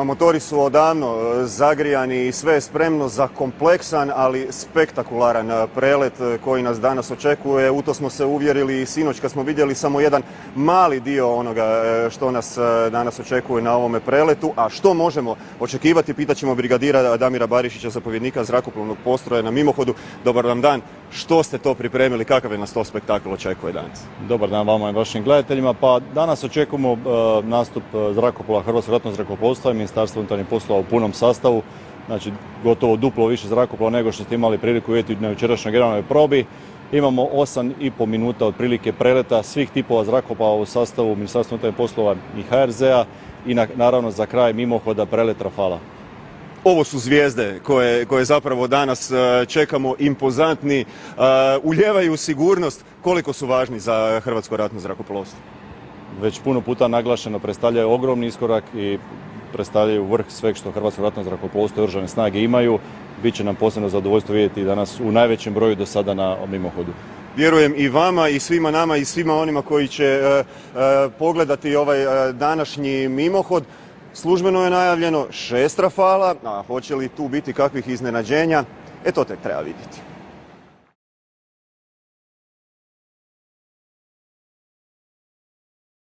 Motori su odavno zagrijani i sve je spremno za kompleksan, ali spektakularan prelet koji nas danas očekuje. U to smo se uvjerili i sinoć kad smo vidjeli samo jedan mali dio onoga što nas danas očekuje na ovome preletu. A što možemo očekivati, pitat ćemo brigadira Damira Barišića, zapovjednika zrakoplovnog postroja na mimohodu. Dobar vam dan, što ste to pripremili, kakav je nas to spektakl očekuje danas? Dobar dan vama i vašim gledateljima. Pa danas očekujemo nastup zrakoplova Hrvatskog ratnog zrakoplovstva i Ministarstva unutarnjih poslova u punom sastavu. Znači gotovo duplo više zrakoplova nego što ste imali priliku vidjeti na jučerašnjoj generalnoj probi. Imamo 8,5 minuta otprilike preleta svih tipova zrakoplova u sastavu Ministarstva unutarnjih poslova i HRZ-a i naravno za kraj mimohoda prelet Rafala. Ovo su zvijezde koje zapravo danas čekamo, impozantni, ulijevaju sigurnost. Koliko su važni za Hrvatsko ratno zrakoplovstvo? Već puno puta naglašeno, predstavljaju ogromni iskorak i predstavljaju vrh sveg što Hrvatsko ratno zrakoplovstvo i oružane snage imaju. Biće nam posebno zadovoljstvo vidjeti danas u najvećem broju do sada na mimohodu. Vjerujem i vama i svima nama i svima onima koji će pogledati ovaj današnji mimohod. Službeno je najavljeno 6 Rafala, a hoće li tu biti kakvih iznenađenja, to tek treba vidjeti.